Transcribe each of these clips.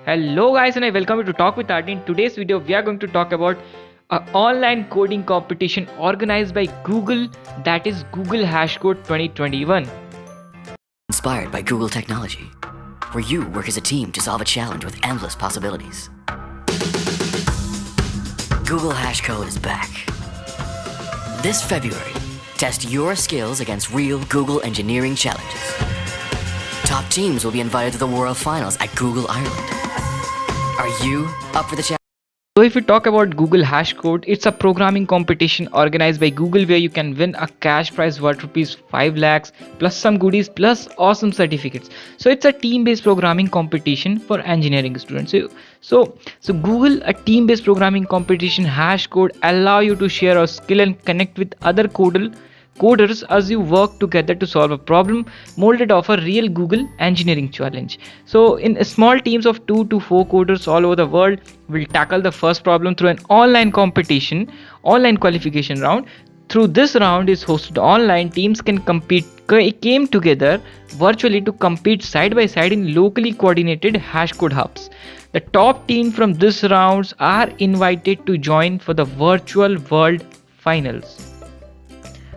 Hello guys and I welcome you to Talk with Art. In today's video we are going to talk about an online coding competition organized by Google, that is Google Hashcode 2021. Inspired by Google technology, where you work as a team to solve a challenge with endless possibilities. Google Hashcode is back. This February, test your skills against real Google engineering challenges. Top teams will be invited to the World Finals at Google Ireland. Are you up for the challenge? So if we talk about Google Hashcode, it's a programming competition organized by Google where you can win a cash prize worth rupees 5 lakhs plus some goodies plus awesome certificates. So it's a team-based programming competition for engineering students. So Google, a team-based programming competition Hashcode allow you to share your skill and connect with other coders as you work together to solve a problem molded of a real Google engineering challenge. So in small teams of 2 to 4 coders all over the world will tackle the first problem through an online qualification round. Through this round is hosted online, teams came together virtually to compete side by side in locally coordinated Hashcode hubs. The top team from this rounds are invited to join for the virtual world finals.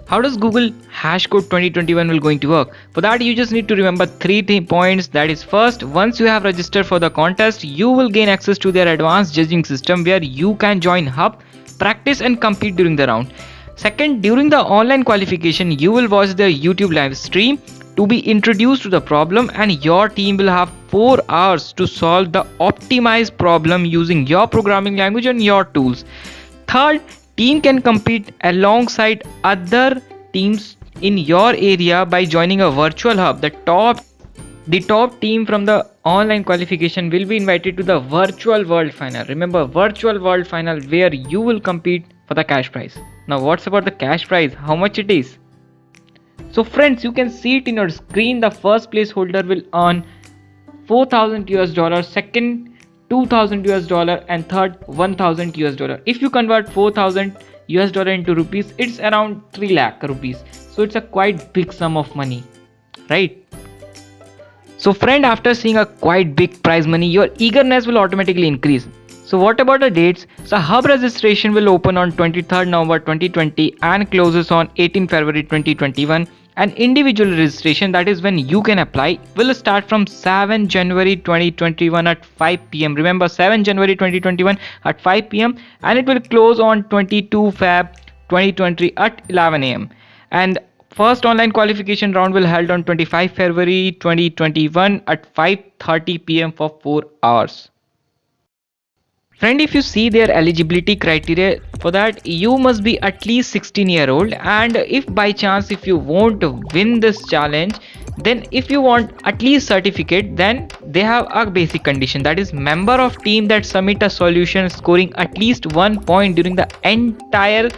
How does Google Hashcode 2021 will going to work? For that you just need to remember 3 points. That is, first, once you have registered for the contest, you will gain access to their advanced judging system where you can join hub, practice and compete during the round. Second, during the online qualification, you will watch their YouTube live stream to be introduced to the problem and your team will have 4 hours to solve the optimized problem using your programming language and your tools. Third, team can compete alongside other teams in your area by joining a virtual hub. The top team from the online qualification will be invited to the virtual world final. Remember, virtual world final where you will compete for the cash prize. Now what's about the cash prize? How much it is? So friends, you can see it in your screen. The first place holder will earn $4,000, second $2,000 and third $1,000. If you convert $4,000 into rupees, it's around 3 lakh rupees. So it's a quite big sum of money, right? So friend, after seeing a quite big prize money, your eagerness will automatically increase. So what about the dates? So hub registration will open on 23rd November 2020 and closes on 18 February 2021. And individual registration, that is when you can apply, will start from 7 January 2021 at 5 pm. Remember, 7 January 2021 at 5 pm and it will close on 22 Feb 2020 at 11 am. And first online qualification round will held on 25 February 2021 at 5:30 pm for 4 hours. Friend, if you see their eligibility criteria, for that you must be at least 16-year-old, and if by chance if you won't win this challenge, then if you want at least certificate, then they have a basic condition, that is member of team that submit a solution scoring at least 1 point during the entire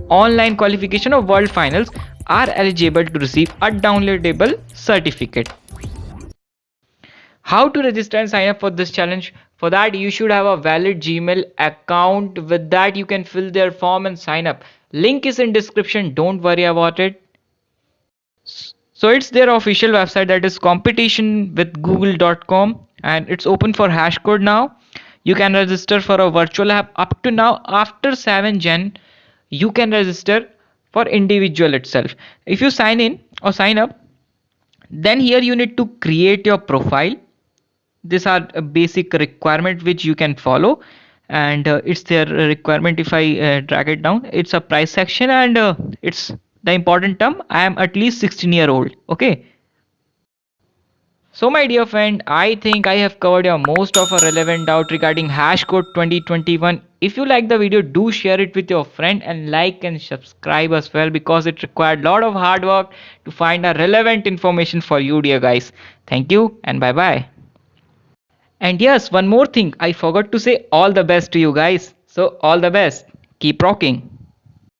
online qualification of world finals are eligible to receive a downloadable certificate. How to register and sign up for this challenge? For that you should have a valid Gmail account. With that you can fill their form and sign up. Link is in description, don't worry about it. So it's their official website, that is competitionwithgoogle.com, and it's open for Hashcode now. You can register for a virtual app up to now. After 7 Jan you can register for individual itself. If you sign in or sign up, then here you need to create your profile. These are a basic requirement which you can follow, and it's their requirement. If I drag it down, it's a price section, and it's the important term, I am at least 16-year-old. Okay, so my dear friend, I think I have covered your most of a relevant doubt regarding Hashcode 2021. If you like the video, do share it with your friend and like and subscribe as well, because it required a lot of hard work to find a relevant information for you, dear guys. Thank you and bye bye. And yes, one more thing, I forgot to say all the best to you guys. So all the best. Keep rocking.